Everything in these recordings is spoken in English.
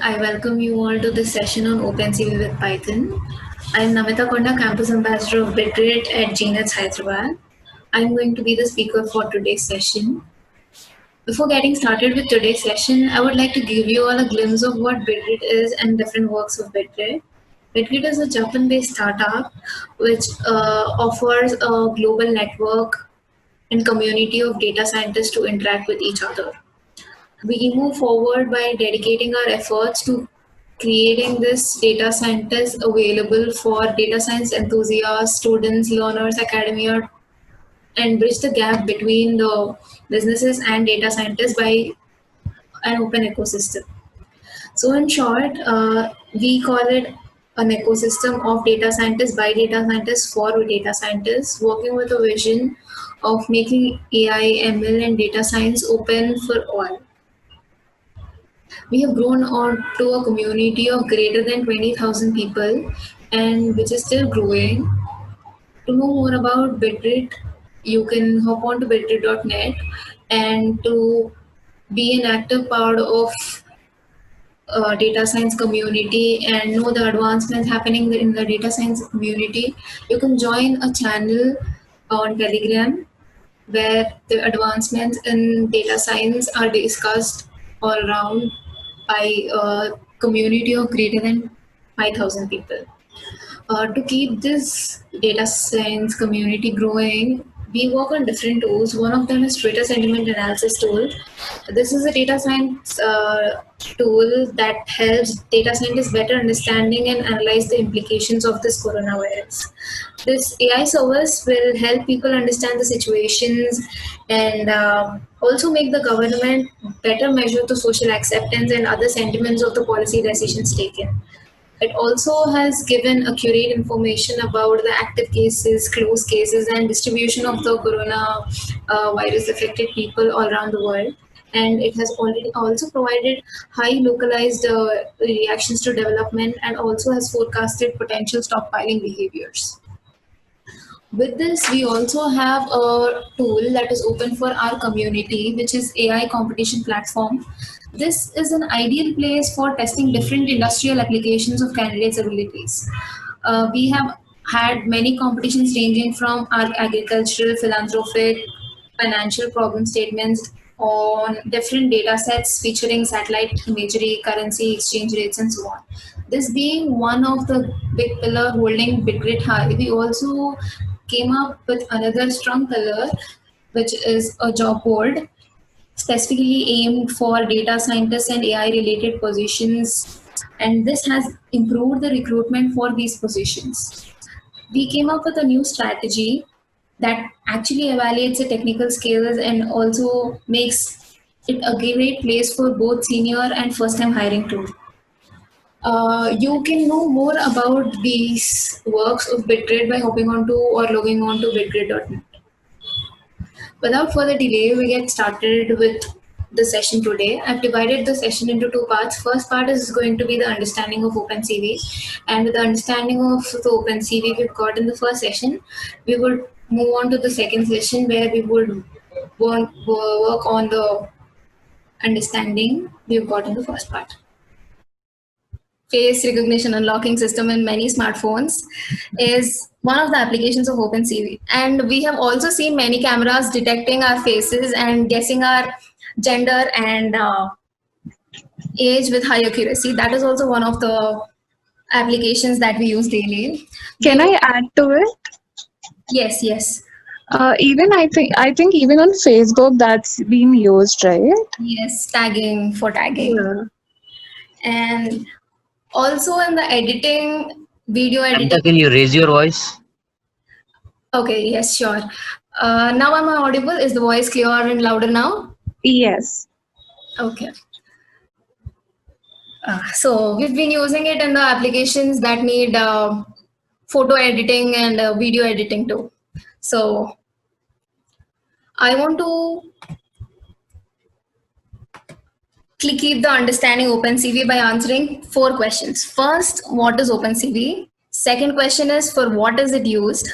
I welcome you all to this session on OpenCV with Python. I am Namita Konda, Campus Ambassador of Bitrate at GNETS Hyderabad. I am going to be the speaker for today's session. Before getting started with today's session, I would like to give you all a glimpse of what Bitrate is and different works of Bitrate. Bitrate is a Japan-based startup which offers a global network and community of data scientists to interact with each other. We move forward by dedicating our efforts to creating this data scientist available for data science enthusiasts, students, learners, academia, and bridge the gap between the businesses and data scientists by an open ecosystem. So in short, we call it an ecosystem of data scientists by data scientists for data scientists, working with a vision of making AI, ML, and data science open for all. We have grown on to a community of greater than 20,000 people and which is still growing. To know more about Bitrate, you can hop on to bitrate.net and to be an active part of data science community and know the advancements happening in the data science community. You can join a channel on Telegram where the advancements in data science are discussed all around by a community of greater than 5,000 people. To keep this data science community growing, we work on different tools. One of them is Twitter sentiment analysis tool. This is a data science tool that helps data scientists better understanding and analyze the implications of this coronavirus. This AI service will help people understand the situations and also make the government better measure the social acceptance and other sentiments of the policy decisions taken. It also has given accurate information about the active cases, closed cases, and distribution of the corona virus affected people all around the world. And it has already also provided high localized reactions to development and also has forecasted potential stockpiling behaviors. With this, we also have a tool that is open for our community, which is AI competition platform. This is an ideal place for testing different industrial applications of candidates' abilities. We have had many competitions ranging from our agricultural, philanthropic, financial problem statements on different data sets featuring satellite imagery, currency, exchange rates, and so on. This being one of the big pillar holding Bitgrid high, we also came up with another strong pillar, which is a job board specifically aimed for data scientists and AI related positions. And this has improved the recruitment for these positions. We came up with a new strategy that actually evaluates the technical skills and also makes it a great place for both senior and first time hiring too. You can know more about these works of Bitgrid by hopping onto or logging on to bitgrid.net. Without further delay, we get started with the session today. I've divided the session into two parts. First part is going to be the understanding of OpenCV. And with the understanding of the OpenCV we've got in the first session, we would move on to the second session where we would work on the understanding we've got in the first part. Face recognition unlocking system in many smartphones is one of the applications of OpenCV. And we have also seen many cameras detecting our faces and guessing our gender and age with high accuracy. That is also one of the applications that we use daily. Can I add to it? Yes, yes. Even I think even on Facebook that's been used, right? Yes, tagging for tagging. Yeah. And also in the editing, video editing. Namita, can you raise your voice? Okay, yes, sure. Now am I audible? Is the voice clear and louder now? Yes. Okay. So we've been using it in the applications that need photo editing and video editing too. So I want to keep the understanding OpenCV by answering 4 questions. First, what is OpenCV? Second question is for what is it used?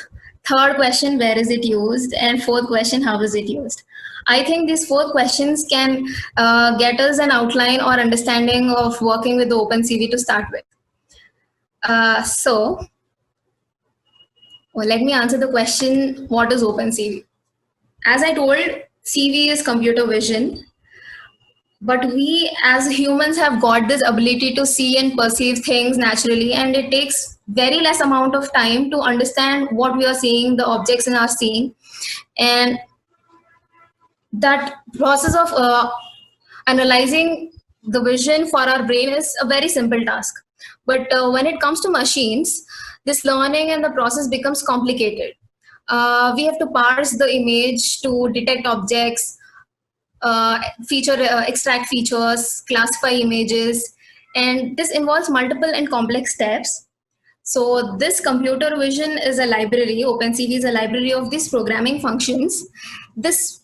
Third question, where is it used? And fourth question, how is it used? I think these four questions can get us an outline or understanding of working with the OpenCV to start with. Well, let me answer the question, what is OpenCV? As I told, CV is computer vision, but we as humans have got this ability to see and perceive things naturally, and it takes very less amount of time to understand what we are seeing, the objects in our scene. And that process of analyzing the vision for our brain is a very simple task. But when it comes to machines, this learning and the process becomes complicated. We have to parse the image to detect objects, extract features, classify images, and this involves multiple and complex steps. So this computer vision is a library, OpenCV is a library of these programming functions, this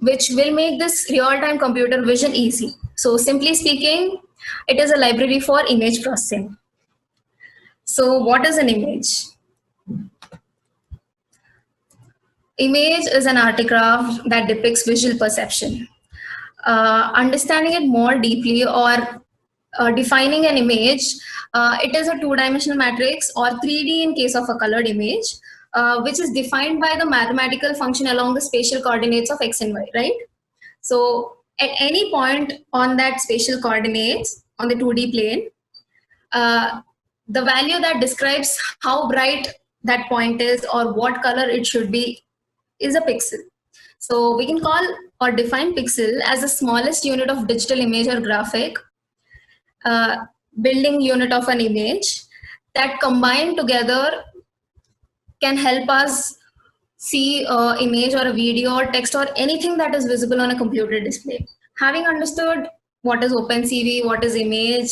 which will make this real-time computer vision easy. So simply speaking, it is a library for image processing. So what is an image? Image is an artifact that depicts visual perception. Understanding it more deeply, or defining an image, it is a two-dimensional matrix, or 3D in case of a colored image, which is defined by the mathematical function along the spatial coordinates of x and y, right? So at any point on that spatial coordinates on the 2D plane, the value that describes how bright that point is or what color it should be is a pixel. So we can call or define pixel as the smallest unit of digital image or graphic building unit of an image that combined together can help us see an image or a video or text or anything that is visible on a computer display. Having understood what is OpenCV, what is image,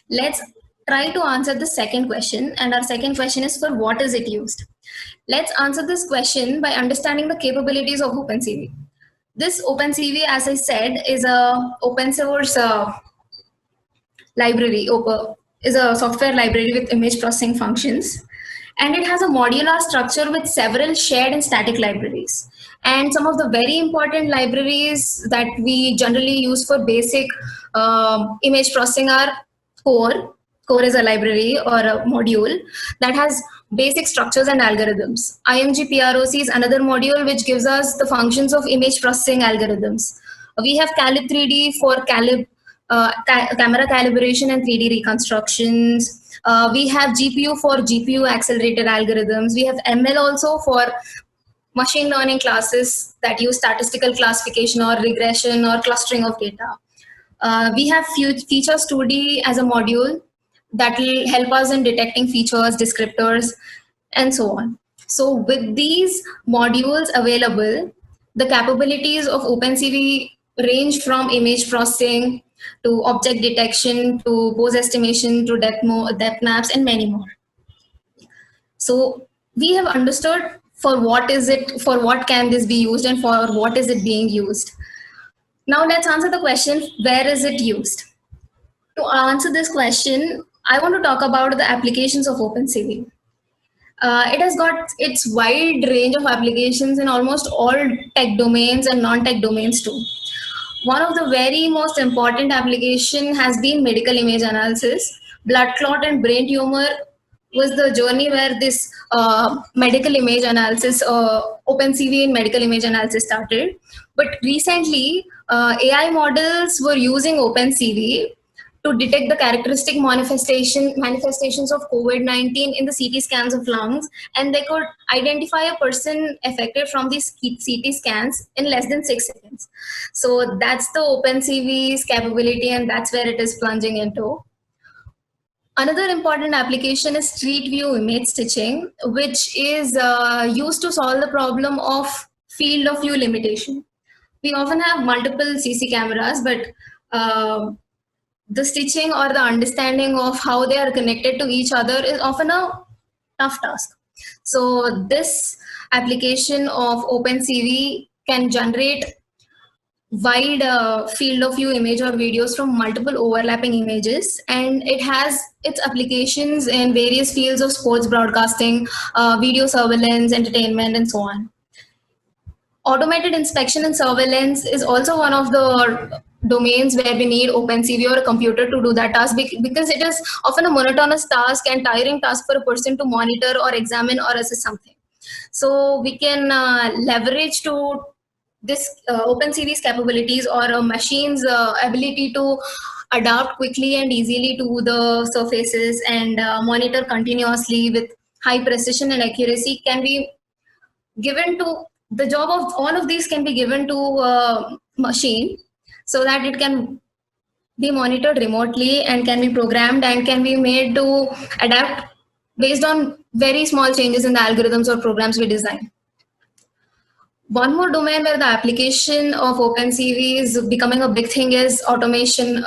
let's try to answer the second question. And our second question is, for what is it used? Let's answer this question by understanding the capabilities of OpenCV. This OpenCV, as I said, is a open source library, is a software library with image processing functions. And it has a modular structure with several shared and static libraries. And some of the very important libraries that we generally use for basic image processing are Core. Core is a library or a module that has basic structures and algorithms. IMG-PROC is another module which gives us the functions of image processing algorithms. We have Calib 3D for camera calibration and 3D reconstructions. We have GPU for GPU accelerated algorithms. We have ML also for machine learning classes that use statistical classification or regression or clustering of data. We have Features 2D as a module that will help us in detecting features, descriptors, and so on. So with these modules available, the capabilities of OpenCV range from image processing to object detection to pose estimation to depth maps and many more. So we have understood for what can this be used and for what is it being used. Now let's answer the question, where is it used? To answer this question, I want to talk about the applications of OpenCV. It has got its wide range of applications in almost all tech domains and non-tech domains too. One of the very most important application has been medical image analysis. Blood clot and brain tumor was the journey where this medical image analysis, OpenCV in medical image analysis started. But recently, AI models were using OpenCV to detect the characteristic manifestations of COVID-19 in the CT scans of lungs, and they could identify a person affected from these CT scans in less than 6 seconds. So that's the OpenCV's capability, and that's where it is plunging into. Another important application is Street View image stitching, which is used to solve the problem of field of view limitation. We often have multiple CC cameras, but the stitching or the understanding of how they are connected to each other is often a tough task. So this application of OpenCV can generate wide field of view image or videos from multiple overlapping images, and it has its applications in various fields of sports broadcasting, video surveillance, entertainment, and so on. Automated inspection and surveillance is also one of the domains where we need OpenCV or a computer to do that task, because it is often a monotonous task and tiring task for a person to monitor or examine or assess something. So we can leverage to this OpenCV's capabilities or a machine's ability to adapt quickly and easily to the surfaces and monitor continuously with high precision and accuracy can be given to the job of all of these can be given to a machine, so that it can be monitored remotely and can be programmed and can be made to adapt based on very small changes in the algorithms or programs we design. One more domain where the application of OpenCV is becoming a big thing is automation.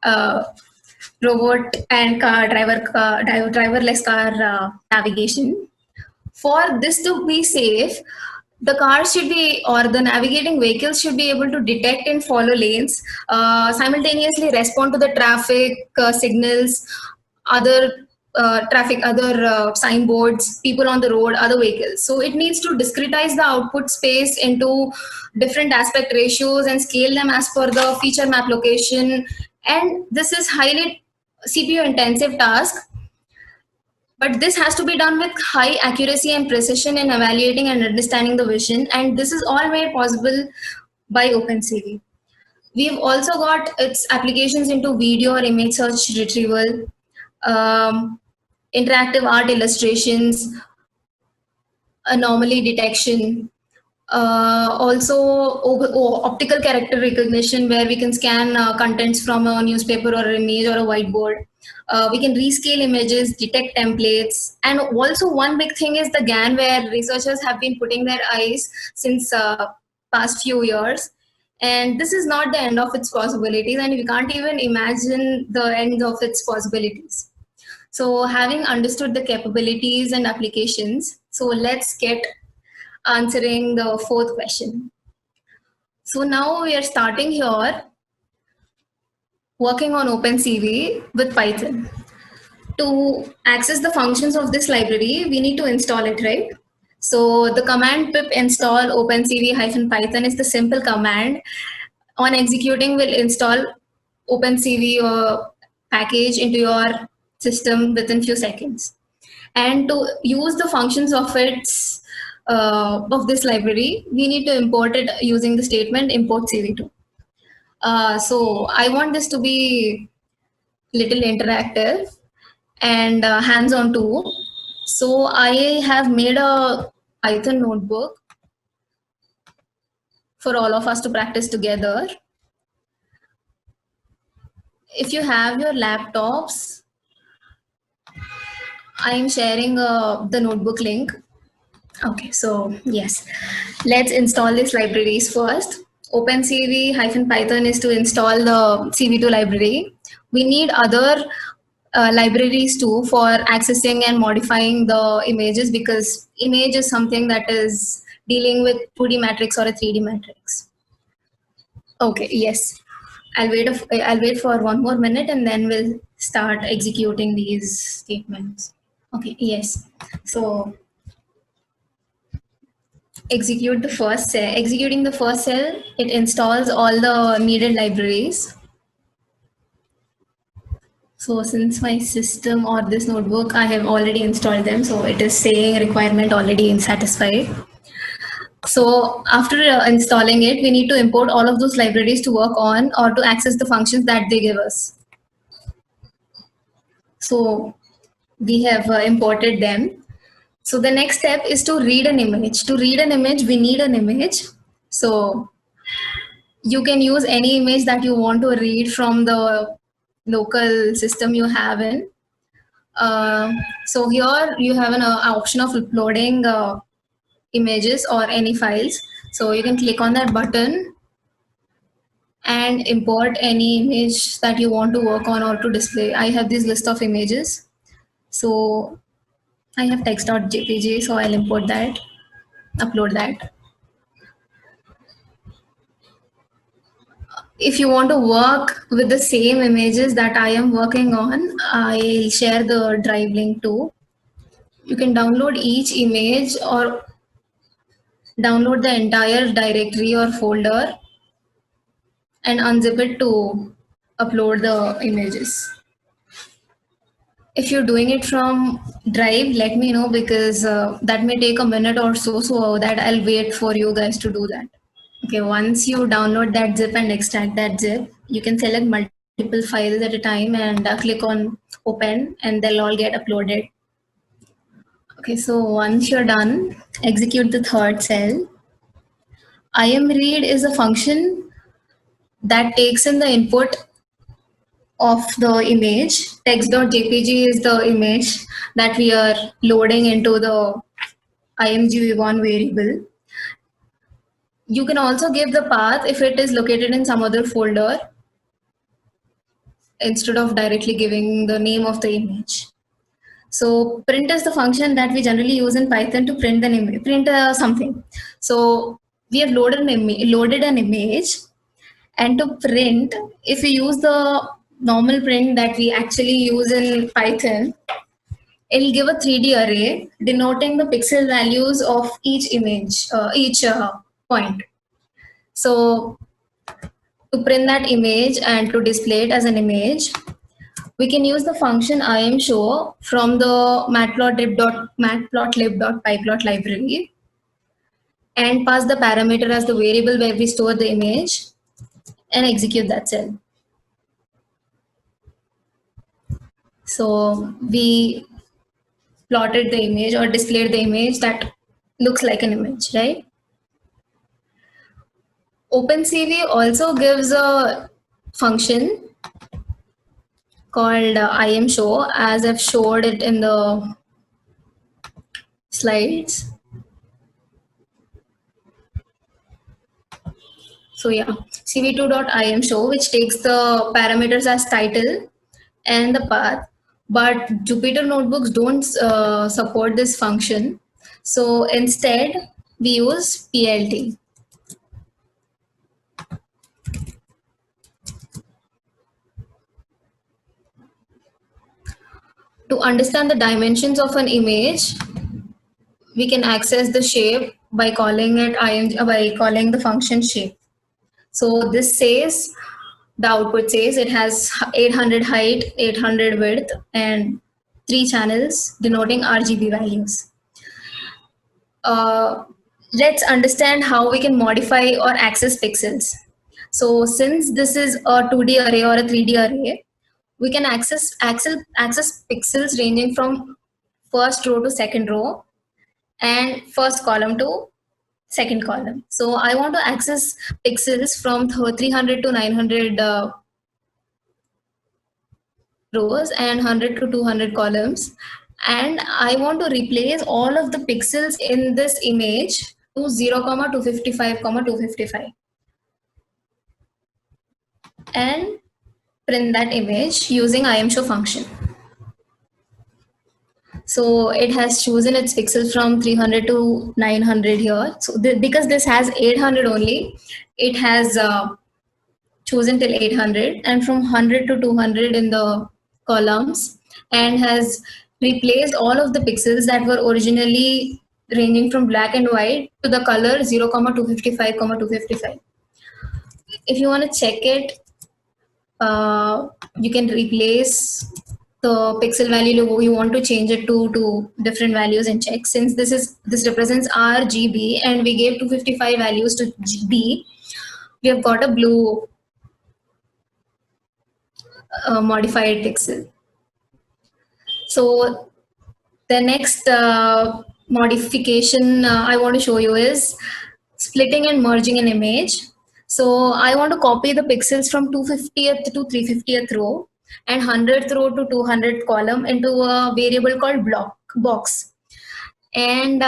Uh, Robot and driverless car navigation. For this to be safe, the cars should be, or the navigating vehicles should be able to detect and follow lanes, simultaneously respond to the traffic signals, other signboards, people on the road, other vehicles. So it needs to discretize the output space into different aspect ratios and scale them as per the feature map location. And this is highly CPU intensive task, but this has to be done with high accuracy and precision in evaluating and understanding the vision, and this is all made possible by OpenCV. We've also got its applications into video or image search retrieval, interactive art illustrations, anomaly detection, also optical character recognition, where we can scan contents from a newspaper or an image or a whiteboard. We can rescale images, detect templates, and also one big thing is the GAN, where researchers have been putting their eyes since past few years. And this is not the end of its possibilities, and we can't even imagine the end of its possibilities. So having understood the capabilities and applications, so let's get answering the fourth question. So now we are starting here working on OpenCV with Python. To access the functions of this library, we need to install it, right? So the command pip install OpenCV-Python is the simple command. On executing, will install OpenCV package into your system within few seconds. And to use the functions of its of this library, we need to import it using the statement import CV2. So I want this to be little interactive and hands-on too. So I have made a Python notebook for all of us to practice together. If you have your laptops, I'm sharing the notebook link. Okay, so yes, let's install these libraries first. OpenCV-Python is to install the CV2 library. We need other libraries too for accessing and modifying the images, because image is something that is dealing with 2D matrix or a 3D matrix. Okay, yes. I'll wait for one more minute and then we'll start executing these statements. Okay, yes. So executing the first cell, it installs all the needed libraries. So since my system or this notebook, I have already installed them, so it is saying requirement already satisfied. So after installing it, we need to import all of those libraries to work on or to access the functions that they give us. So we have imported them. So the next step is to read an image. To read an image, we need an image. So you can use any image that you want to read from the local system you have in. So here you have an option of uploading images or any files. So you can click on that button and import any image that you want to work on or to display. I have this list of images. So I have text.jpg, so I'll import that, upload that. if you want to work with the same images that I am working on, I'll share the drive link too. You can download each image or download the entire directory or folder and unzip it to upload the images. If you're doing it from Drive, let me know, because that may take a minute or so, so that I'll wait for you guys to do that. Okay, once you download that zip and extract that zip, you can select multiple files at a time and click on open, and they'll all get uploaded. Okay, so once you're done, execute the third cell. ImRead is a function that takes in the input of the image. Text.jpg is the image that we are loading into the imgv1 variable. You can also give the path if it is located in some other folder instead of directly giving the name of the image. So print is the function that we generally use in Python to print an image, something. So we have loaded an image, and to print, if we use the normal print that we actually use in Python, it'll give a 3D array denoting the pixel values of each image, each point. So to print that image and to display it as an image, we can use the function imshow from the matplotlib.pyplot library and pass the parameter as the variable where we store the image and execute that cell. So we plotted the image or displayed the image that looks like an image, right? OpenCV also gives a function called imshow, as I've showed it in the slides. So yeah, cv2.imshow, which takes the parameters as title and the path, but Jupyter notebooks don't support this function. So instead, we use PLT. To understand the dimensions of an image, we can access the shape by calling the function shape. So this says, the output says it has 800 height, 800 width, and 3 channels denoting RGB values. Let's understand how we can modify or access pixels. So since this is a 2D array or a 3D array, we can access pixels ranging from first row to second row and first column to second column. So I want to access pixels from 300 to 900 rows and 100 to 200 columns, and I want to replace all of the pixels in this image to 0, 255, 255, and print that image using imshow function. So it has chosen its pixels from 300 to 900 here. So because this has 800 only, it has chosen till 800, and from 100 to 200 in the columns, and has replaced all of the pixels that were originally ranging from black and white to the color 0, 255, 255. If you want to check it, you can replace the pixel value you want to change it to different values and check. Since this represents RGB and we gave 255 values to B, we have got a blue modified pixel. So the next modification I want to show you is splitting and merging an image. So I want to copy the pixels from 250th to 350th row and 100th row to 200th column into a variable called box. And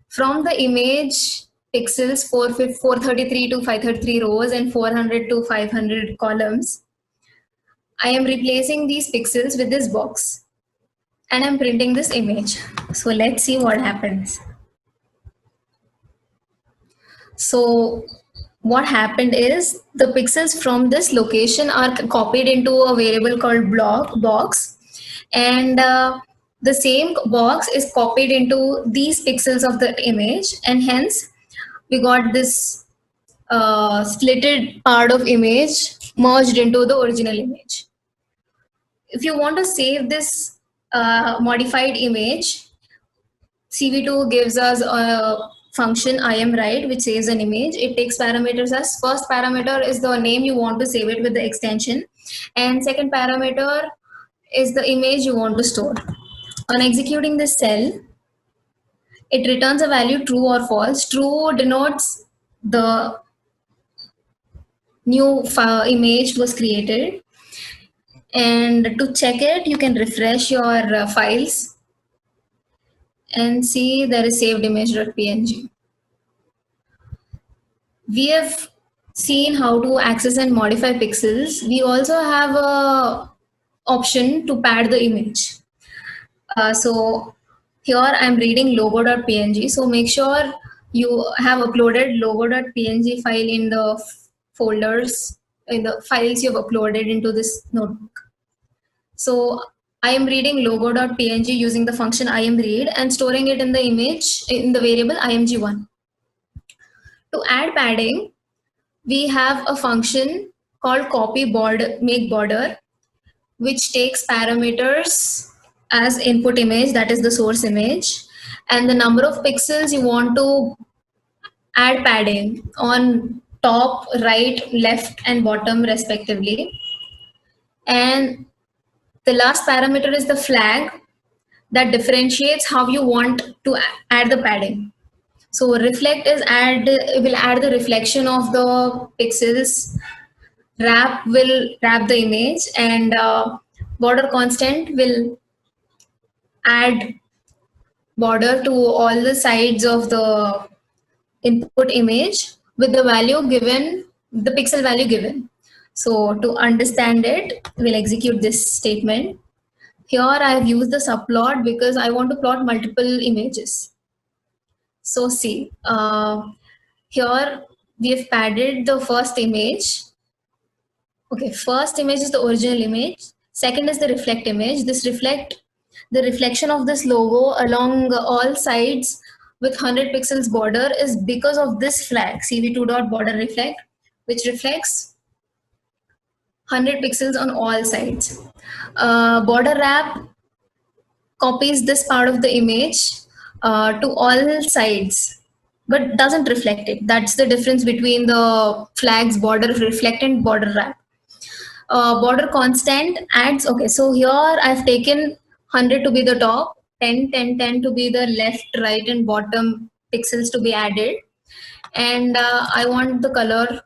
from the image pixels 433 to 533 rows and 400 to 500 columns, I am replacing these pixels with this box, and I'm printing this image. So let's see what happens. So what happened is the pixels from this location are copied into a variable called box, and the same box is copied into these pixels of the image, and hence we got this splitted part of image merged into the original image. If you want to save this modified image, CV2 gives us a function IamWrite which saves an image. It takes parameters as first parameter is the name you want to save it with the extension, and second parameter is the image you want to store. On executing this cell, it returns a value true or false. True denotes the new image was created, and to check it you can refresh your files and see there is saved image.png. We have seen how to access and modify pixels. We also have a option to pad the image. So here I'm reading logo.png. So make sure you have uploaded logo.png file in the folders, in the files you've uploaded into this notebook. So I am reading logo.png using the function imread and storing it in the image in the variable img1. To add padding, we have a function called copy border make border, which takes parameters as input image, that is the source image, and the number of pixels you want to add padding on top, right, left, and bottom respectively. And the last parameter is the flag that differentiates how you want to add the padding. So reflect is will add the reflection of the pixels. Wrap will wrap the image, and border constant will add border to all the sides of the input image with the value given, the pixel value given. So to understand it, we'll execute this statement. Here I have used the subplot because I want to plot multiple images. So see, here we have padded the first image. Okay, first image is the original image. Second is the reflect image. The reflection of this logo along all sides with 100 pixels border is because of this flag, cv2.border_reflect, which reflects 100 pixels on all sides. Border wrap copies this part of the image to all sides, but doesn't reflect it. That's the difference between the flags border reflect and border wrap. Border constant adds, okay, so here I've taken 100 to be the top, 10, 10, 10 to be the left, right, and bottom pixels to be added. And I want the color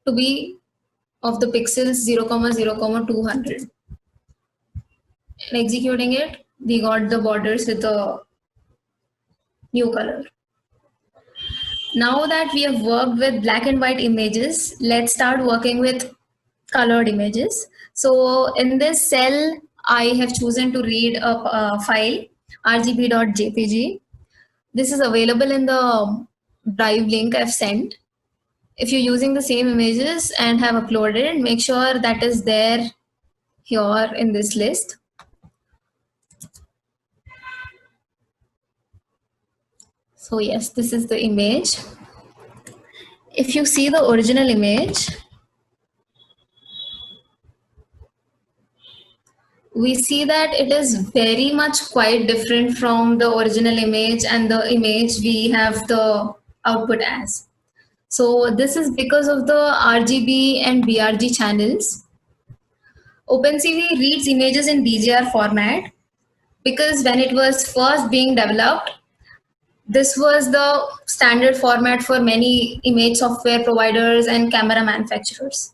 to be of the pixels 0, 0, 200. And executing it, we got the borders with a new color. Now that we have worked with black and white images, let's start working with colored images. So in this cell, I have chosen to read a file, rgb.jpg. This is available in the drive link I've sent. If you're using the same images and have uploaded, make sure that is there here in this list. So yes, this is the image. If you see the original image, we see that it is very much quite different from the original image and the image we have the output as. So this is because of the RGB and BRG channels. OpenCV reads images in DGR format because when it was first being developed, this was the standard format for many image software providers and camera manufacturers.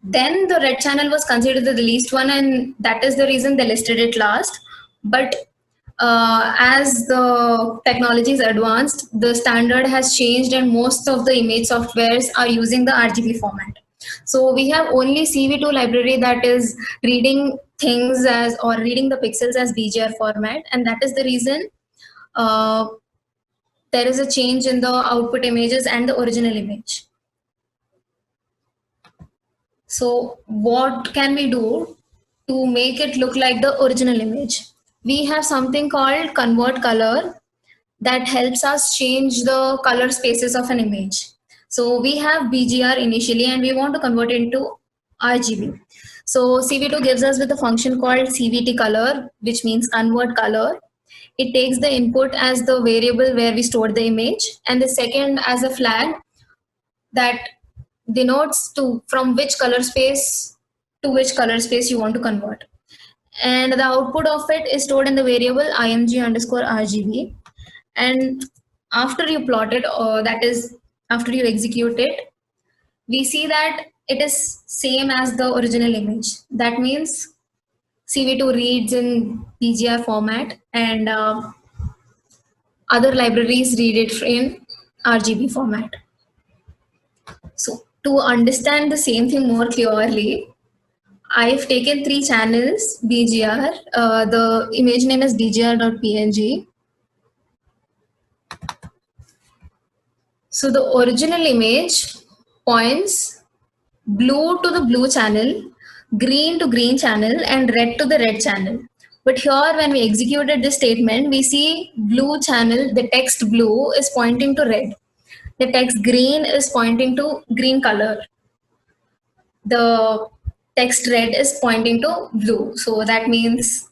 Then the red channel was considered the least one, and that is the reason they listed it last. But as the technology is advanced, the standard has changed and most of the image softwares are using the RGB format. So we have only CV2 library that is reading things as, or reading the pixels as BGR format, and that is the reason there is a change in the output images and the original image. So what can we do to make it look like the original image? We have something called convert color that helps us change the color spaces of an image. So we have BGR initially and we want to convert it into RGB. So CV2 gives us with a function called CVT color, which means convert color. It takes the input as the variable where we store the image, and the second as a flag that denotes to from which color space to which color space you want to convert. And the output of it is stored in the variable img underscore RGB. And after you plot it, or that is after you execute it, we see that it is same as the original image. That means CV2 reads in BGR format, and other libraries read it in RGB format. So to understand the same thing more clearly, I've taken 3 channels BGR. The image name is bgr.png. So the original image points blue to the blue channel, green to green channel, and red to the red channel. But here when we executed this statement, we see blue channel, the text blue is pointing to red. The text green is pointing to green color. The text red is pointing to blue. So that means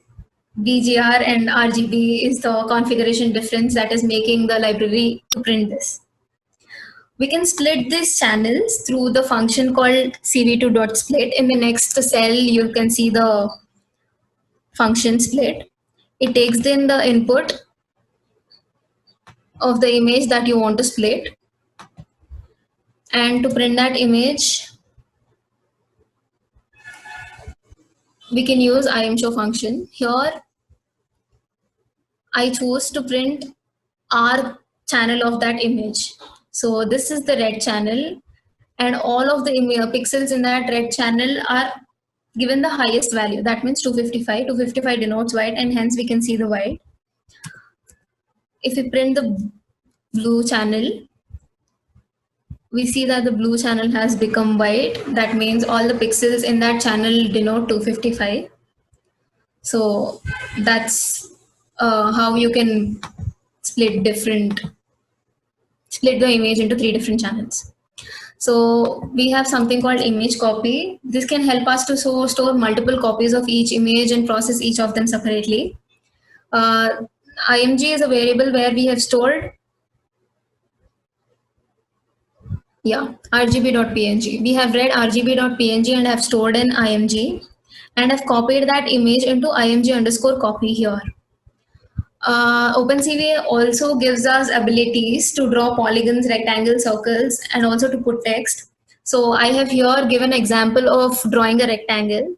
BGR and RGB is the configuration difference that is making the library to print this. We can split these channels through the function called cv2.split. In the next cell, you can see the function split. It takes in the input of the image that you want to split. And to print that image, we can use imshow function. Here, I choose to print R channel of that image. So this is the red channel, and all of the pixels in that red channel are given the highest value. That means 255. 255 denotes white, and hence we can see the white. If we print the blue channel, we see that the blue channel has become white. That means all the pixels in that channel denote 255. So that's how you can split the image into 3 different channels. So we have something called image copy. This can help us to store multiple copies of each image and process each of them separately. img is a variable where we have stored rgb.png. We have read rgb.png and have stored in img, and have copied that image into img underscore copy here. OpenCV also gives us abilities to draw polygons, rectangles, circles, and also to put text. So I have here given an example of drawing a rectangle.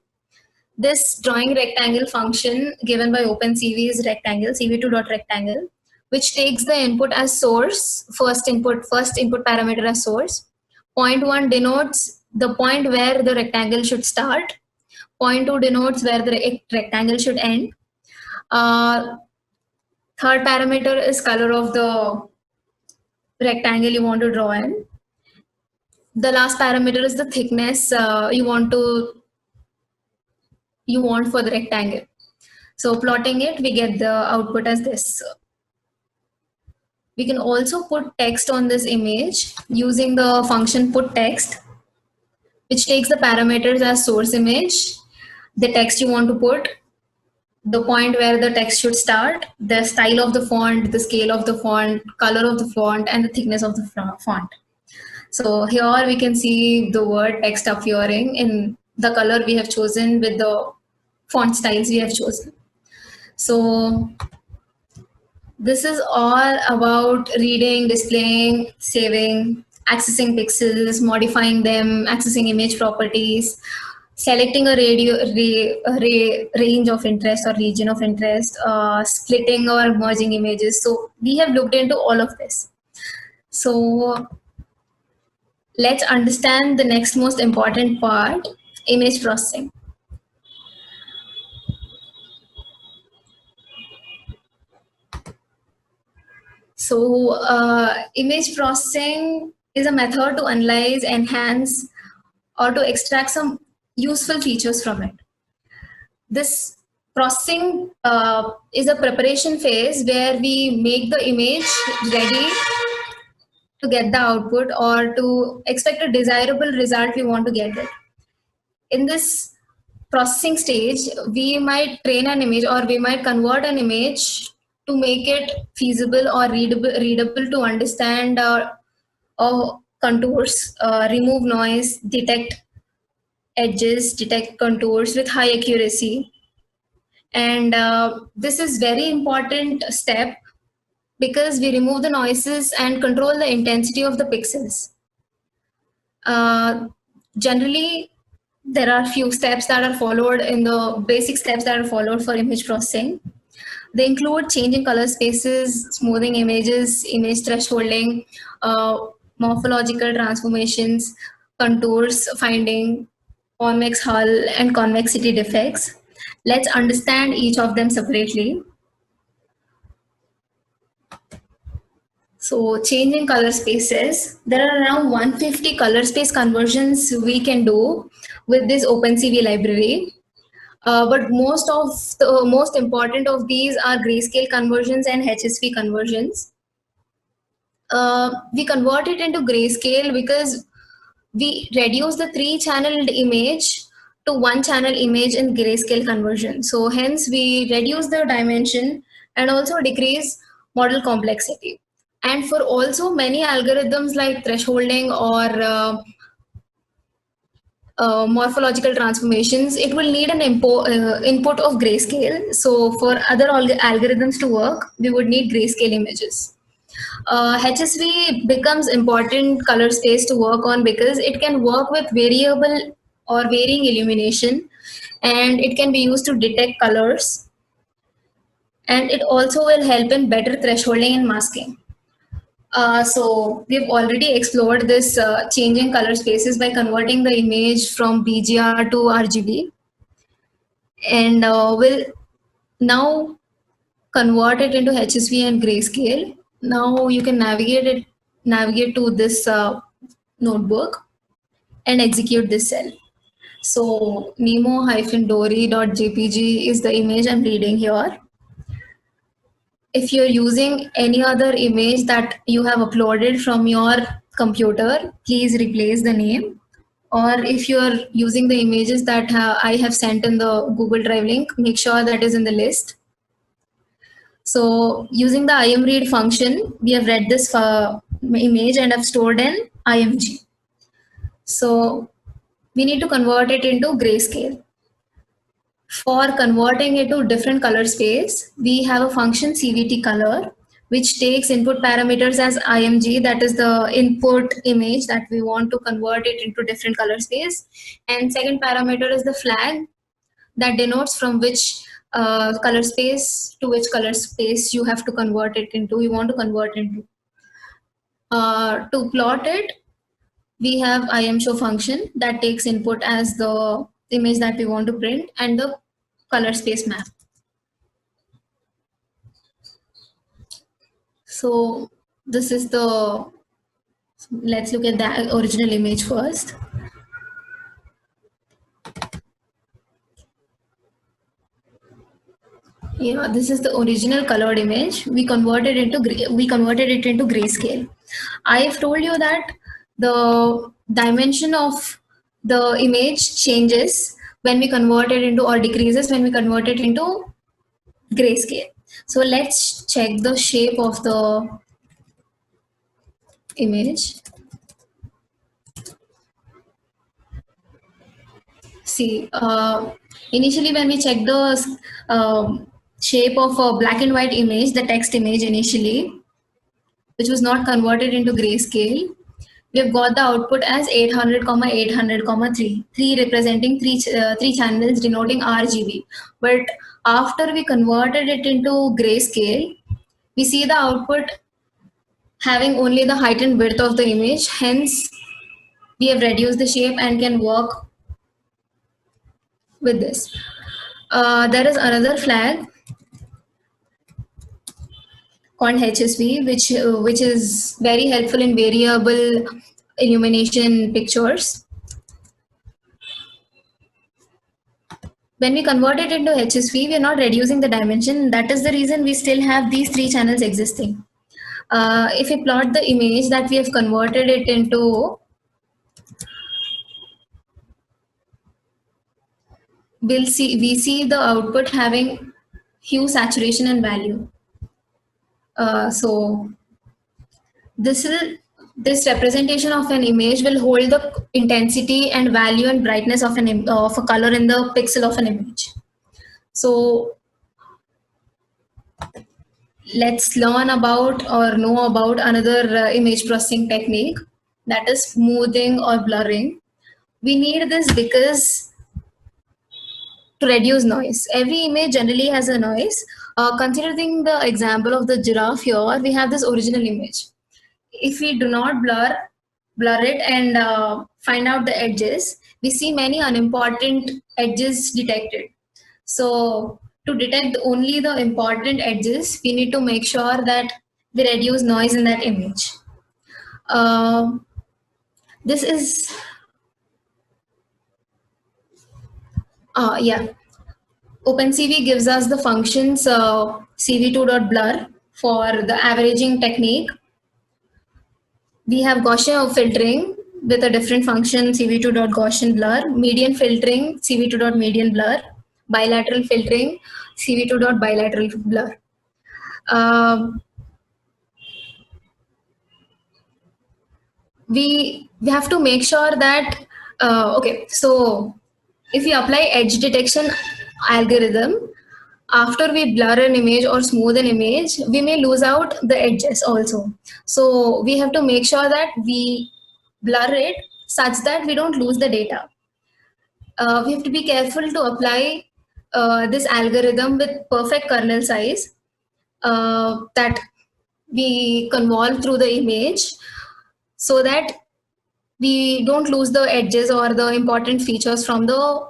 This drawing rectangle function given by OpenCV is rectangle, cv2.rectangle, which takes the input as source, first input parameter as source. Point 1 denotes the point where the rectangle should start. Point 2 denotes where the rectangle should end. Third parameter is color of the rectangle you want to draw in. The last parameter is the thickness you want for the rectangle. So plotting it, we get the output as this. We can also put text on this image using the function put text, which takes the parameters as source image, the text you want to put, the point where the text should start, the style of the font, the scale of the font, color of the font, and the thickness of the font. So here we can see the word text appearing in the color we have chosen with the font styles we have chosen. So this is all about reading, displaying, saving, accessing pixels, modifying them, accessing image properties, selecting a range of interest or region of interest, splitting or merging images. So we have looked into all of this. So let's understand the next most important part, image processing. So, image processing is a method to analyze, enhance, or to extract some useful features from it. This processing is a preparation phase where we make the image ready to get the output or to expect a desirable result we want to get it. In this processing stage, we might train an image or we might convert an image to make it feasible or readable to understand or contours, remove noise, detect edges, detect contours with high accuracy. And this is very important step because we remove the noises and control the intensity of the pixels. Uh, Generally, there are few steps that are followed in the basic steps that are followed for image processing. They include changing color spaces, smoothing images, image thresholding, uh, morphological transformations, contours finding, convex hull, and convexity defects. Let's understand each of them separately. So changing color spaces, there are around 150 color space conversions we can do with this OpenCV library. But most important of these are grayscale conversions and HSV conversions. We convert it into grayscale because we reduce the three-channeled image to one-channel image in grayscale conversion. So hence we reduce the dimension and also decrease model complexity. And for also many algorithms like thresholding or morphological transformations, it will need an input of grayscale. So for other algorithms to work, we would need grayscale images. HSV becomes important color space to work on because it can work with variable or varying illumination, and it can be used to detect colors, and it also will help in better thresholding and masking. So we've already explored this changing color spaces by converting the image from BGR to RGB, and we'll now convert it into HSV and grayscale. Now you can navigate to this notebook and execute this cell. So nemo-dory.jpg is the image I'm reading here. If you're using any other image that you have uploaded from your computer, please replace the name. Or if you're using the images that I have sent in the Google Drive link, make sure that is in the list. So using the imread function, we have read this image and have stored in img. So we need to convert it into grayscale. For converting it to different color space, we have a function CVT color, which takes input parameters as img, that is the input image that we want to convert it into different color space. And second parameter is the flag that denotes from which color space to which color space you have to convert it into, you want to convert into. To plot it, we have imshow function that takes input as the image that we want to print and the color space map. So this is the, let's look at the original image first. Yeah, this is the original colored image. We converted it into grayscale. I have told you that the dimension of the image changes when we convert it into, or decreases when we convert it into grayscale. So let's check the shape of the image. See, initially when we check the shape of a black and white image, the text image initially, which was not converted into grayscale, we have got the output as 800, 800, 3, 3 representing three channels denoting RGB. But after we converted it into grayscale, we see the output having only the height and width of the image. Hence, we have reduced the shape and can work with this. There is another flag called HSV, which is very helpful in variable illumination pictures. When we convert it into HSV, we are not reducing the dimension. That is the reason we still have these three channels existing. If we plot the image that we have converted it into, we see the output having hue, saturation, and value. So this representation of an image will hold the intensity and value and brightness of a color in the pixel of an image. So let's learn about or know about another image processing technique, that is smoothing or blurring. We need this because to reduce noise. Every image generally has a noise. Considering the example of the giraffe here, we have this original image. If we do not blur it and find out the edges, we see many unimportant edges detected. So to detect only the important edges, we need to make sure that we reduce noise in that image. This is yeah. OpenCV gives us the functions cv2.blur for the averaging technique. We have Gaussian filtering with a different function cv2.Gaussian blur, median filtering cv2.median blur, bilateral filtering cv2.bilateral blur. We have to make sure that okay, so if we apply edge detection algorithm after we blur an image or smooth an image, we may lose out the edges also. So we have to make sure that we blur it such that we don't lose the data. We have to be careful to apply this algorithm with perfect kernel size that we convolve through the image so that we don't lose the edges or the important features from the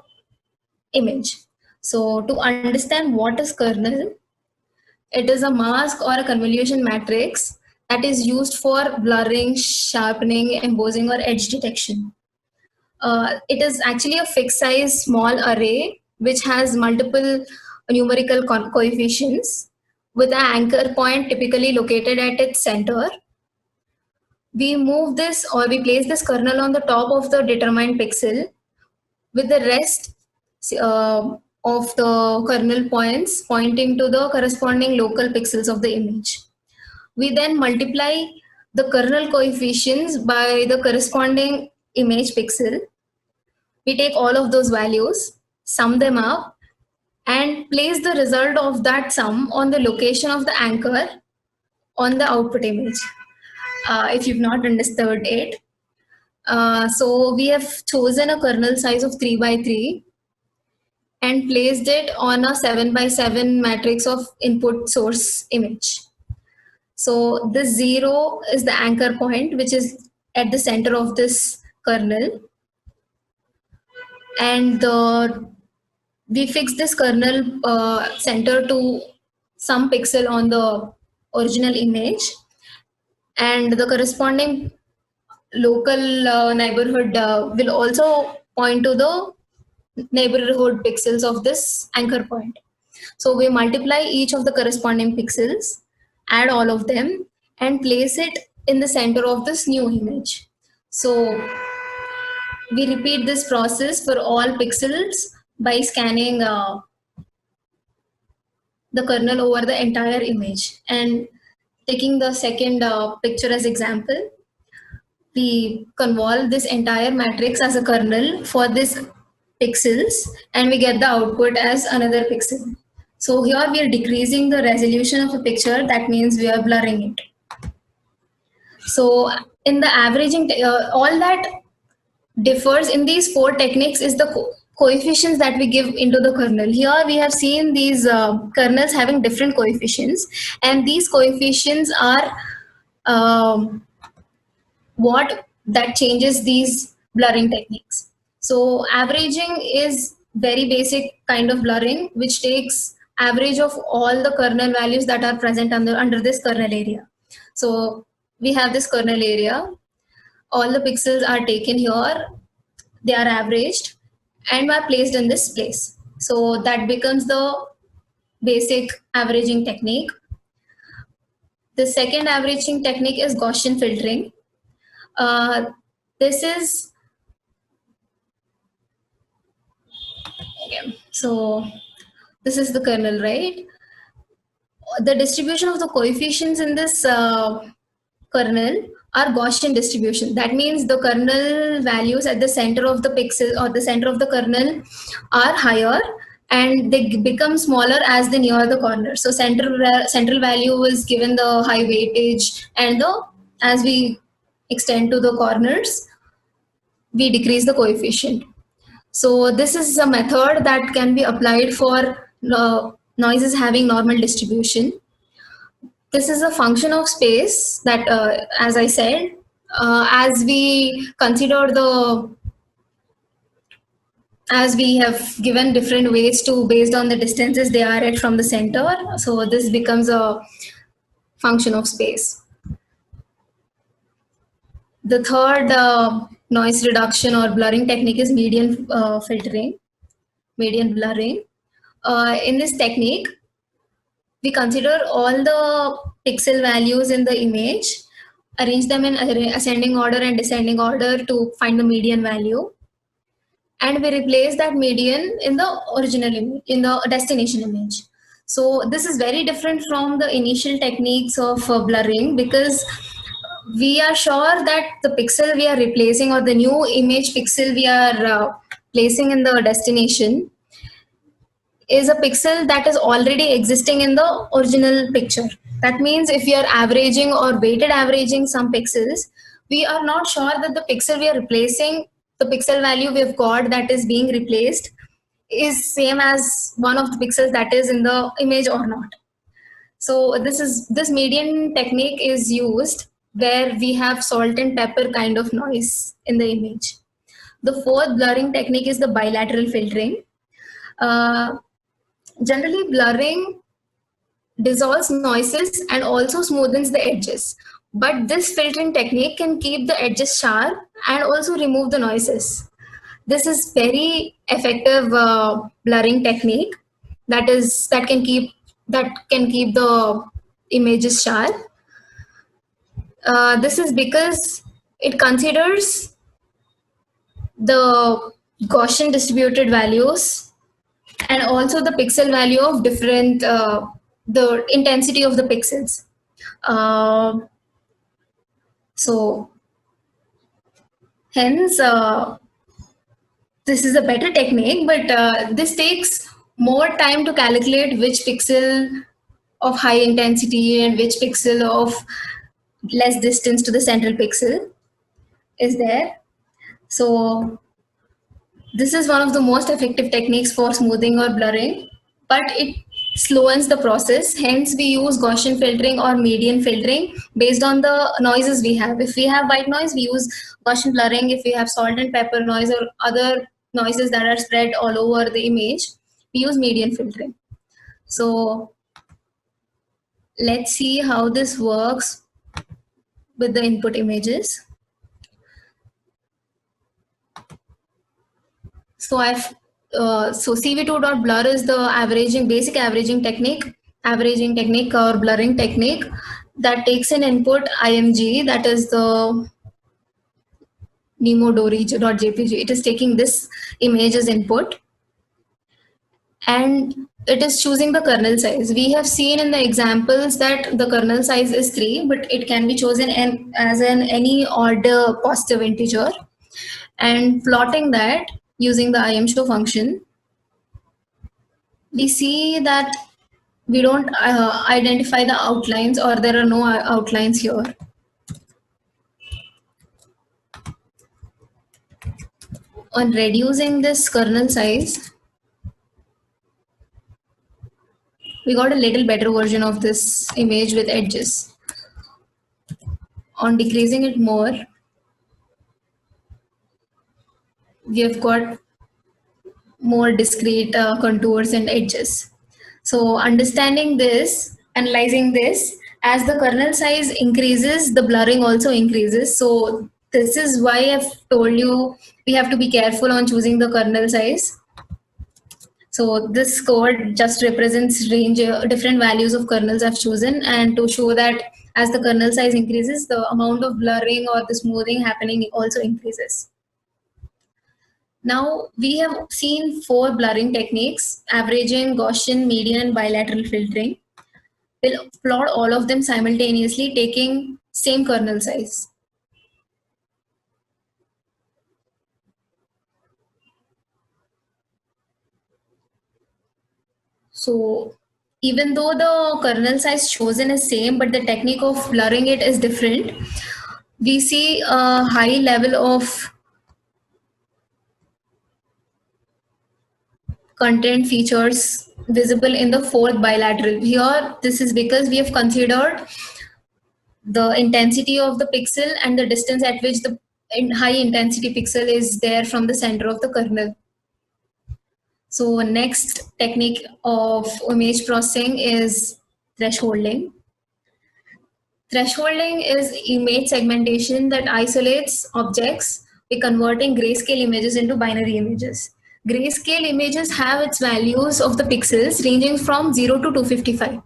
image. So to understand what is kernel, it is a mask or a convolution matrix that is used for blurring, sharpening, embossing, or edge detection. It is actually a fixed size small array which has multiple numerical coefficients with an anchor point typically located at its center. We move this or we place this kernel on the top of the determined pixel with the rest of the kernel points pointing to the corresponding local pixels of the image. We then multiply the kernel coefficients by the corresponding image pixel. We take all of those values, sum them up, and place the result of that sum on the location of the anchor on the output image. If you've not understood it, so we have chosen a kernel size of 3 by 3 and placed it on a 7 by 7 matrix of input source image. So this 0 is the anchor point which is at the center of this kernel, and we fix this kernel center to some pixel on the original image, and the corresponding local neighborhood will also point to the neighborhood pixels of this anchor point. So we multiply each of the corresponding pixels, add all of them, and place it in the center of this new image. So we repeat this process for all pixels by scanning the kernel over the entire image. And taking the second picture as example, we convolve this entire matrix as a kernel for this pixels, and we get the output as another pixel. So here we are decreasing the resolution of a picture. That means we are blurring it. So in the averaging, all that differs in these four techniques is the coefficients that we give into the kernel. Here we have seen these kernels having different coefficients, and these coefficients are what that changes these blurring techniques. So averaging is very basic kind of blurring which takes average of all the kernel values that are present under this kernel area. So we have this kernel area, all the pixels are taken here, they are averaged and are placed in this place. So that becomes the basic averaging technique. The second averaging technique is Gaussian filtering. This is, okay, so this is the kernel, right? The distribution of the coefficients in this kernel are Gaussian distribution. That means the kernel values at the center of the pixel or the center of the kernel are higher and they become smaller as they near the corner. So central value is given the high weightage, and as we extend to the corners, we decrease the coefficient. So this is a method that can be applied for noises having normal distribution. This is a function of space that, as I said, as we consider as we have given different weights to based on the distances they are at from the center. So this becomes a function of space. The third noise reduction or blurring technique is median filtering, median blurring. In this technique, we consider all the pixel values in the image, arrange them in ascending order and descending order to find the median value, and we replace that median in the original image, in the destination image. So this is very different from the initial techniques of blurring, because we are sure that the pixel we are replacing or the new image pixel we are placing in the destination is a pixel that is already existing in the original picture. That means if we are averaging or weighted averaging some pixels, we are not sure that the pixel we are replacing, the pixel value we've got that is being replaced, is same as one of the pixels that is in the image or not. So this median technique is used where we have salt and pepper kind of noise in the image. The fourth blurring technique is the bilateral filtering. Generally, blurring dissolves noises and also smoothens the edges. But this filtering technique can keep the edges sharp and also remove the noises. This is very effective blurring technique that can keep the images sharp. This is because it considers the Gaussian distributed values and also the pixel value of different, the intensity of the pixels. So hence, this is a better technique, but this takes more time to calculate which pixel of high intensity and which pixel of less distance to the central pixel is there. So this is one of the most effective techniques for smoothing or blurring, but it slows the process. Hence, we use Gaussian filtering or median filtering based on the noises we have. If we have white noise, we use Gaussian blurring. If we have salt and pepper noise or other noises that are spread all over the image, we use median filtering. So let's see how this works with the input images. So so CV2.blur is the basic averaging technique or blurring technique that takes an input IMG, that is the Nemo.jpg. It is taking this image as input and it is choosing the kernel size. We have seen in the examples that the kernel size is 3, but it can be chosen as any odd positive integer, and plotting that using the IMShow function, we see that we don't identify the outlines, or there are no outlines here. On reducing this kernel size, we got a little better version of this image with edges. On decreasing it more, we have got more discrete contours and edges. So understanding this, analyzing this, as the kernel size increases, the blurring also increases. So this is why I've told you we have to be careful on choosing the kernel size. So this code just represents range different values of kernels I've chosen, and to show that as the kernel size increases, the amount of blurring or the smoothing happening also increases. Now we have seen 4 blurring techniques: averaging, Gaussian, median, and bilateral filtering. We'll plot all of them simultaneously taking same kernel size. So even though the kernel size chosen is same, but the technique of blurring it is different, we see a high level of content features visible in the 4th bilateral. Here, this is because we have considered the intensity of the pixel and the distance at which the high intensity pixel is there from the center of the kernel. So next technique of image processing is thresholding. Thresholding is image segmentation that isolates objects by converting grayscale images into binary images. Grayscale images have its values of the pixels ranging from 0 to 255.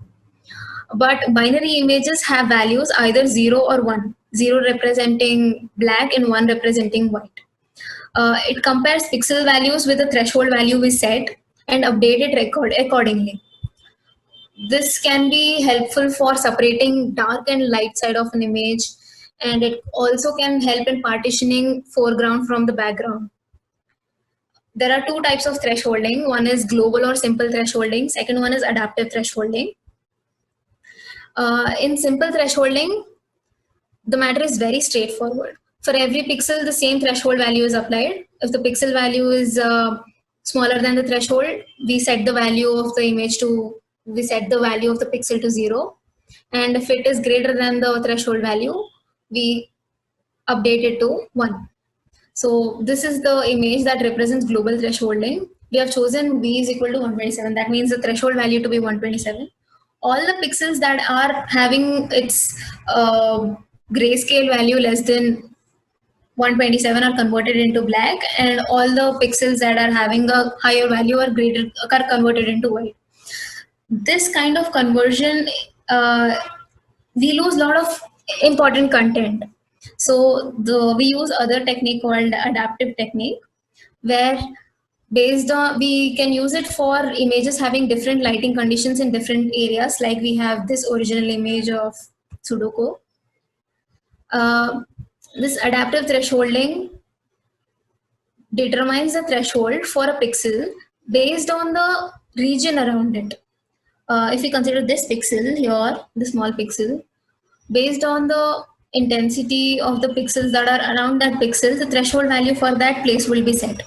But binary images have values either 0 or 1, 0 representing black and 1 representing white. It compares pixel values with the threshold value we set and update it accordingly. This can be helpful for separating dark and light side of an image, and it also can help in partitioning foreground from the background. There are 2 types of thresholding. One is global or simple thresholding. Second one is adaptive thresholding. In simple thresholding, the matter is very straightforward. For every pixel, the same threshold value is applied. If the pixel value is smaller than the threshold, we set the value of the pixel to 0. And if it is greater than the threshold value, we update it to 1. So this is the image that represents global thresholding. We have chosen v is equal to 127. That means the threshold value to be 127. All the pixels that are having its grayscale value less than 127 are converted into black, and all the pixels that are having a higher value are converted into white. This kind of conversion, we lose a lot of important content. So we use other technique called adaptive technique, where based on we can use it for images having different lighting conditions in different areas. Like we have this original image of Sudoku. This adaptive thresholding determines the threshold for a pixel based on the region around it. If we consider this pixel here, the small pixel, based on the intensity of the pixels that are around that pixel, the threshold value for that place will be set.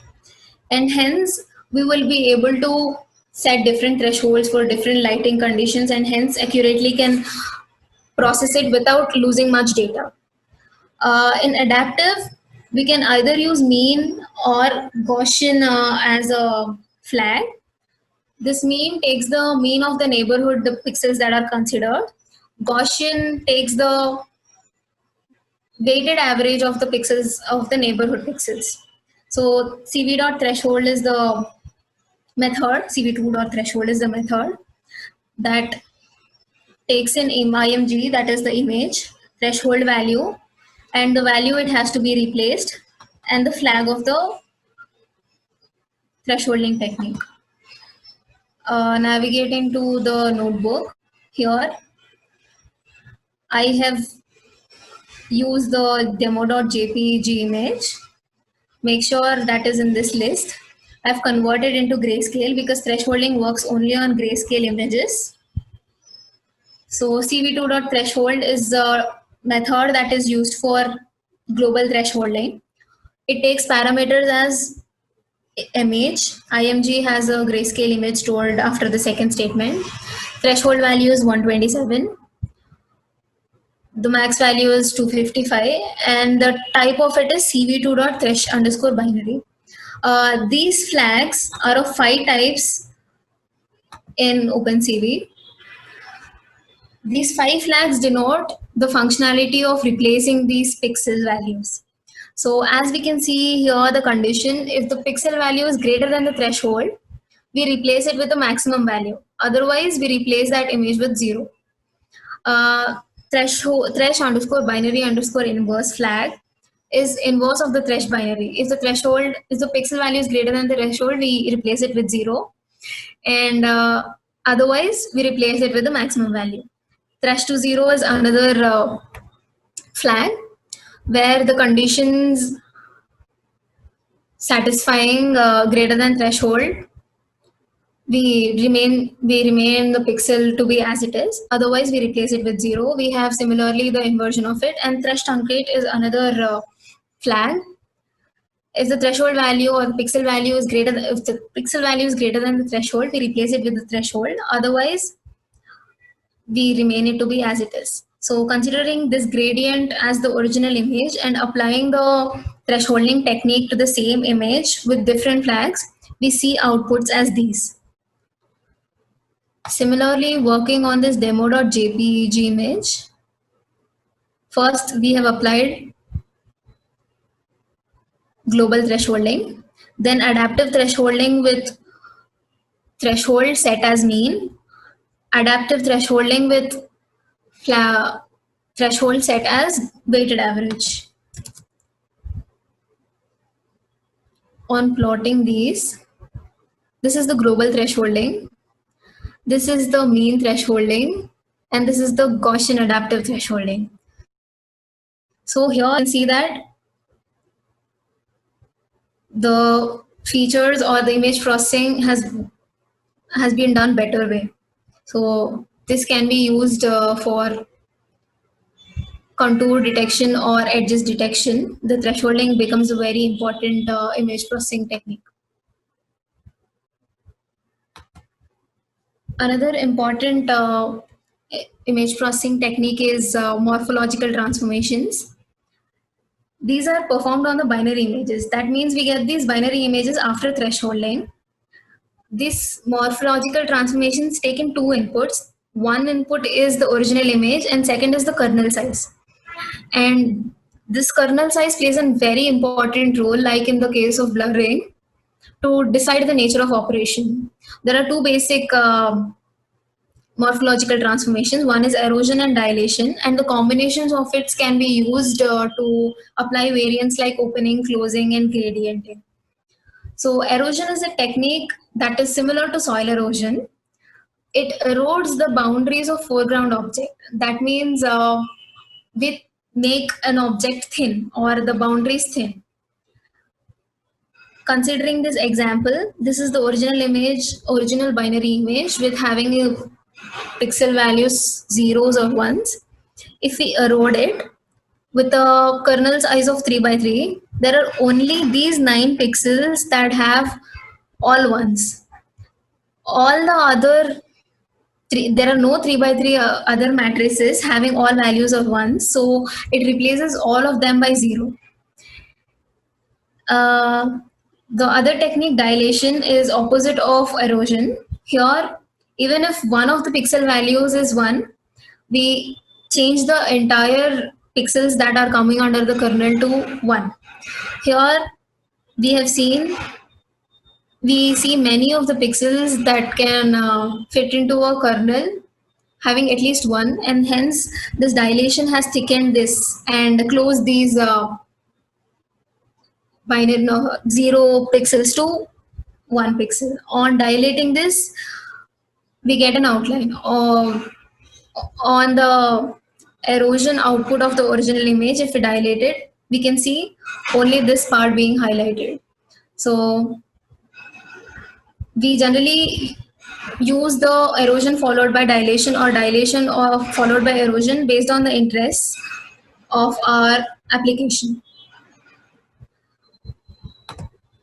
And hence, we will be able to set different thresholds for different lighting conditions, and hence accurately can process it without losing much data. In adaptive, we can either use mean or Gaussian as a flag. This mean takes the mean of the neighborhood, the pixels that are considered. Gaussian takes the weighted average of the pixels of the neighborhood pixels. So CV dot threshold is the method, CV2 dot threshold is the method that takes in IMG, that is the image, threshold value, and the value it has to be replaced, and the flag of the thresholding technique. Navigating to the notebook, here I have used the demo.jpg image. Make sure that is in this list. I've converted into grayscale because thresholding works only on grayscale images. So CV2.threshold is the method that is used for global thresholding. It takes parameters as image. IMG has a grayscale image stored after the second statement. Threshold value is 127. The max value is 255, and the type of it is CV2.thresh_binary. These flags are of 5 types in OpenCV. These 5 flags denote the functionality of replacing these pixel values. So as we can see here, the condition, if the pixel value is greater than the threshold, we replace it with the maximum value. Otherwise, we replace that image with 0. Thresh underscore binary underscore inverse flag is inverse of the thresh binary. If the pixel value is greater than the threshold, we replace it with 0. And otherwise, we replace it with the maximum value. Thresh to 0 is another flag where the conditions satisfying greater than threshold, we remain the pixel to be as it is. Otherwise, we replace it with 0. We have similarly the inversion of it. And thresh truncate is another flag. If the threshold value or the pixel value is greater than, if the pixel value is greater than the threshold, we replace it with the threshold. Otherwise, we remain it to be as it is. So considering this gradient as the original image and applying the thresholding technique to the same image with different flags, we see outputs as these. Similarly, working on this demo.jpg image, first we have applied global thresholding, then adaptive thresholding with threshold set as mean, adaptive thresholding with threshold set as weighted average. On plotting these, this is the global thresholding, this is the mean thresholding, and this is the Gaussian adaptive thresholding. So here you can see that the features or the image processing has been done better way. So this can be used for contour detection or edges detection. The thresholding becomes a very important image processing technique. Another important image processing technique is morphological transformations. These are performed on the binary images. That means we get these binary images after thresholding. These morphological transformations take in 2 inputs. One input is the original image and second is the kernel size. And this kernel size plays a very important role, like in the case of blurring, to decide the nature of operation. There are 2 basic morphological transformations. One is erosion and dilation, and the combinations of it can be used to apply variants like opening, closing, and gradienting. So erosion is a technique that is similar to soil erosion. It erodes the boundaries of foreground object. That means we make an object thin or the boundaries thin. Considering this example, this is the original image, original binary image with having a pixel values zeros or ones. If we erode it with a kernel size of 3 by 3, there are only these 9 pixels that have all ones. All the other there are no 3 by 3 other matrices having all values of 1, so it replaces all of them by 0. The other technique, dilation, is opposite of erosion. Here, even if one of the pixel values is 1, we change the entire pixels that are coming under the kernel to 1. Here we see many of the pixels that can fit into a kernel having at least 1, and hence this dilation has thickened this and closed these binary 0 pixels to 1 pixel. On dilating this, we get an outline. On the erosion output of the original image, if we dilate it, we can see only this part being highlighted. So we generally use the erosion followed by dilation or dilation or followed by erosion based on the interests of our application.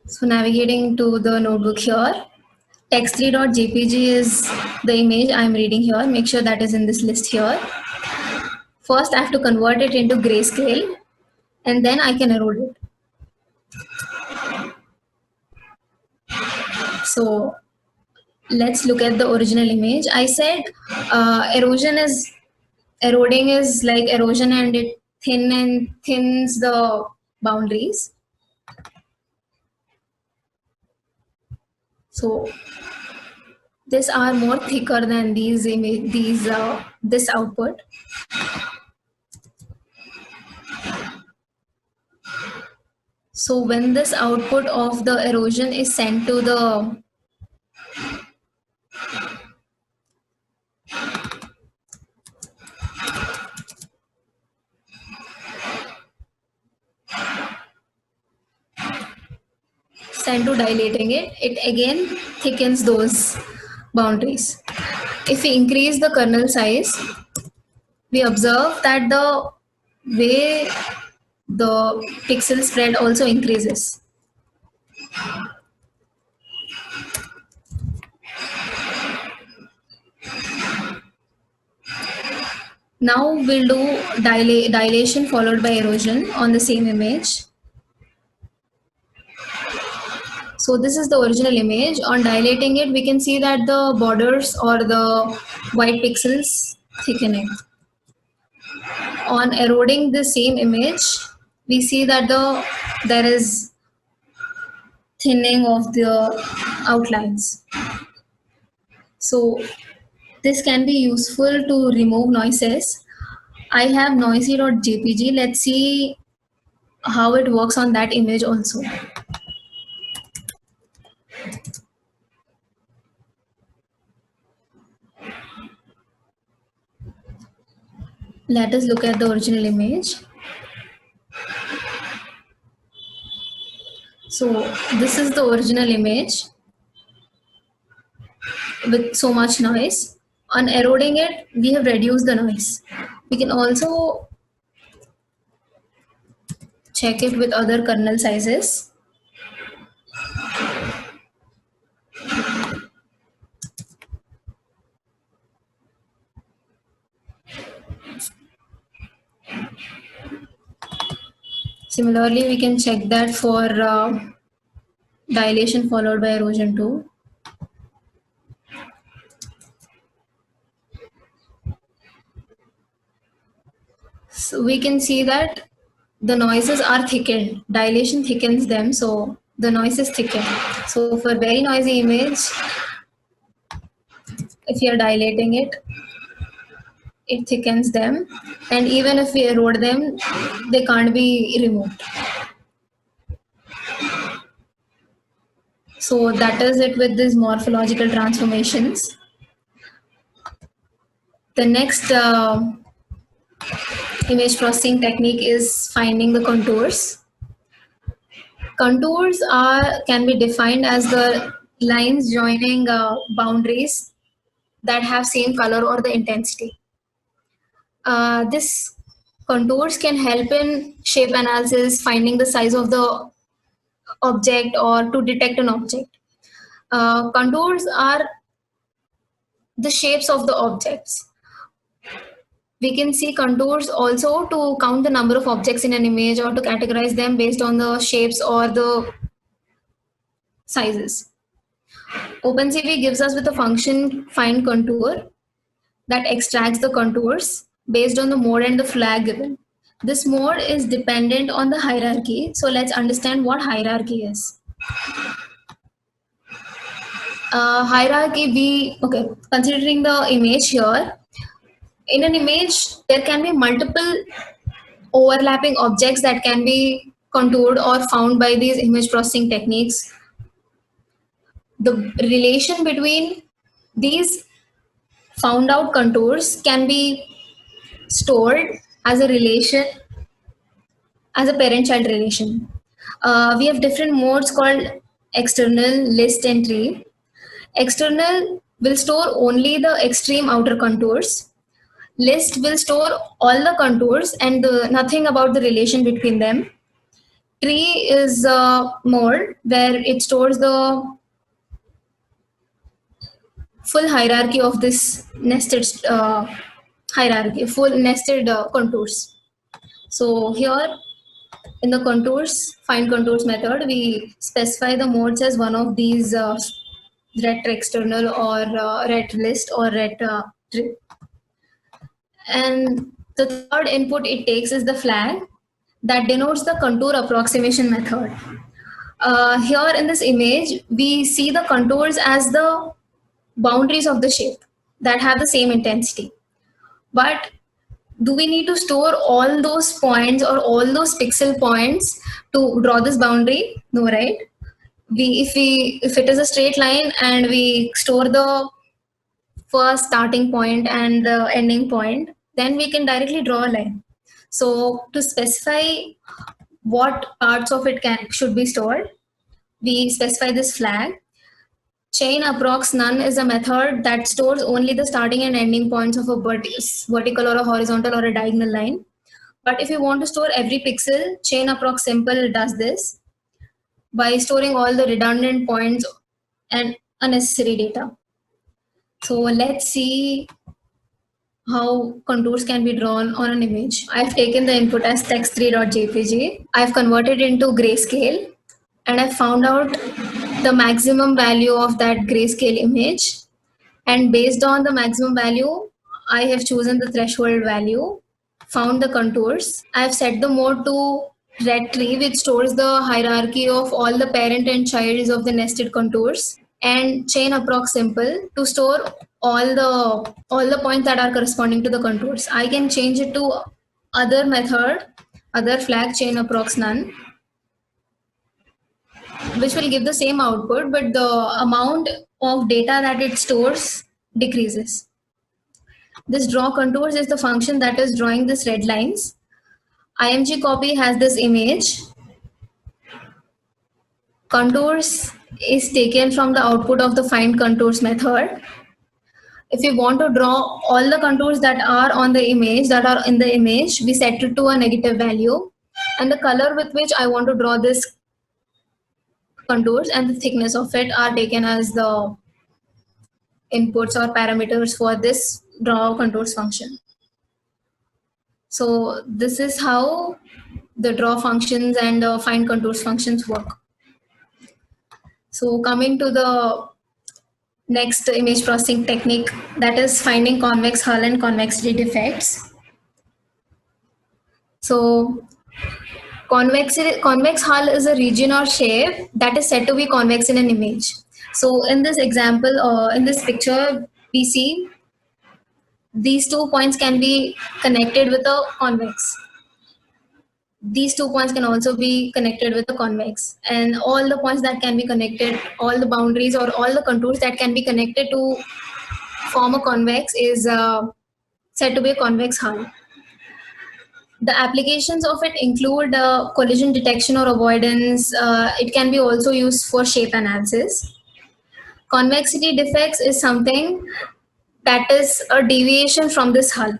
So navigating to the notebook here, text3.jpg is the image I'm reading here. Make sure that is in this list here. First, I have to convert it into grayscale, and then I can erode it. So let's look at the original image. I said eroding is like erosion, and it thins the boundaries. So these are more thicker than this output. So when this output of the erosion is sent to the dilating it, it again thickens those boundaries. If we increase the kernel size, we observe that the way the pixel spread also increases. Now we'll do dilation followed by erosion on the same image. So this is the original image. On dilating it, we can see that the borders or the white pixels thickening. On eroding the same image, we see that there is thinning of the outlines. So this can be useful to remove noises. I have noisy.jpg. Let's see how it works on that image also. Let us look at the original image. So this is the original image with so much noise. On eroding it, we have reduced the noise. We can also check it with other kernel sizes. Similarly, we can check that for dilation followed by erosion too. So we can see that the noises are thickened. Dilation thickens them, so the noise is thickened. So for very noisy image, if you are dilating it, it thickens them, and even if we erode them, they can't be removed. So that is it with these morphological transformations. The next image processing technique is finding the contours. Contours can be defined as the lines joining boundaries that have same color or the intensity. This contours can help in shape analysis, finding the size of the object or to detect an object. Contours are the shapes of the objects. We can see contours also to count the number of objects in an image or to categorize them based on the shapes or the sizes. OpenCV gives us with a function find contour that extracts the contours based on the mode and the flag given. This mode is dependent on the hierarchy. So let's understand what hierarchy is. Considering the image here, in an image, there can be multiple overlapping objects that can be contoured or found by these image processing techniques. The relation between these found out contours can be stored as a relation, as a parent-child relation. We have different modes called external, list, and tree. External will store only the extreme outer contours. List will store all the contours and nothing about the relation between them. Tree is a mode where it stores the full hierarchy of this nested hierarchy, full nested contours. So here in the contours, find contours method, we specify the modes as one of these ret external or ret list or ret trip. And the third input it takes is the flag that denotes the contour approximation method. Here in this image, we see the contours as the boundaries of the shape that have the same intensity. But do we need to store all those points or all those pixel points to draw this boundary? No, right? If it is a straight line and we store the first starting point and the ending point, then we can directly draw a line. So to specify what parts of it should be stored, we specify this flag. Chain approx none is a method that stores only the starting and ending points of a vertical or a horizontal or a diagonal line. But if you want to store every pixel, chain approx simple does this by storing all the redundant points and unnecessary data. So let's see how contours can be drawn on an image. I've taken the input as text3.jpg. I've converted into grayscale and I found out the maximum value of that grayscale image. And based on the maximum value, I have chosen the threshold value, found the contours. I've set the mode to red tree, which stores the hierarchy of all the parent and childs of the nested contours, and chain approx simple to store all the points that are corresponding to the contours. I can change it to other method, other flag chain approx none, which will give the same output, but the amount of data that it stores decreases. This draw contours is the function that is drawing these red lines. IMG copy has this image. Contours is taken from the output of the find contours method. If we want to draw all the contours that are on the image, that are in the image, we set it to a negative value. And the color with which I want to draw this contours and the thickness of it are taken as the inputs or parameters for this draw contours function. So this is how the draw functions and the find contours functions work. So coming to the next image processing technique, that is finding convex hull and convexity defects. So convex hull is a region or shape that is said to be convex in an image. So in this example, in this picture, we see these 2 points can be connected with a convex. These 2 points can also be connected with a convex, and all the points that can be connected, all the boundaries or all the contours that can be connected to form a convex is said to be a convex hull. The applications of it include collision detection or avoidance. It can be also used for shape analysis. Convexity defects is something that is a deviation from this hull.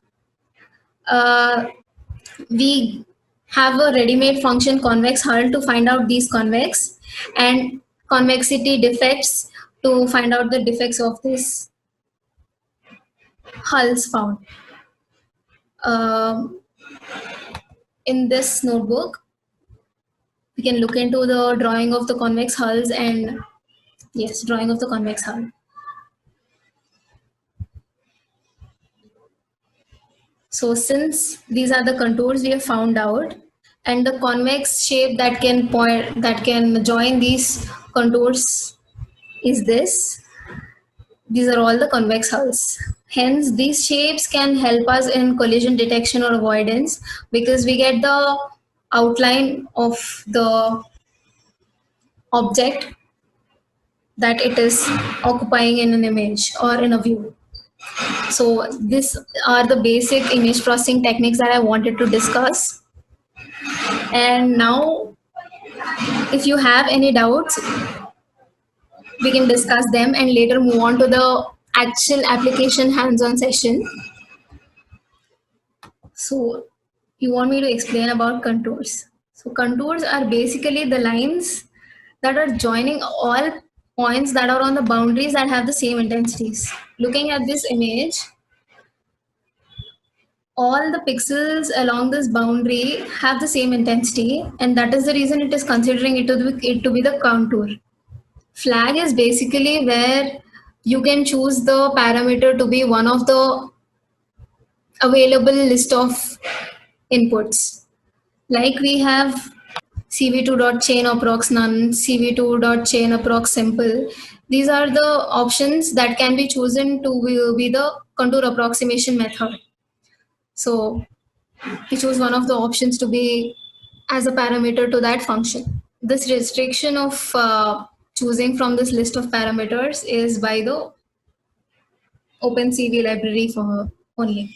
We have a ready-made function convex hull to find out these convex, and convexity defects to find out the defects of this hulls found. In this notebook, we can look into the drawing of the convex hulls, and yes, drawing of the convex hull. So since these are the contours we have found out, and the convex shape that can join these contours is this. These are all the convex hulls. Hence, these shapes can help us in collision detection or avoidance because we get the outline of the object that it is occupying in an image or in a view. So these are the basic image processing techniques that I wanted to discuss. And now, if you have any doubts, we can discuss them and later move on to the actual application hands-on session. So you want me to explain about contours. So contours are basically the lines that are joining all points that are on the boundaries that have the same intensities. Looking at this image, all the pixels along this boundary have the same intensity, and that is the reason it is considering it to be the contour. Flag is basically where you can choose the parameter to be one of the available list of inputs. Like we have cv2.chain approx none, cv2.chain approx simple. These are the options that can be chosen to be the contour approximation method. So we choose one of the options to be as a parameter to that function. This restriction of choosing from this list of parameters is by the OpenCV library for only.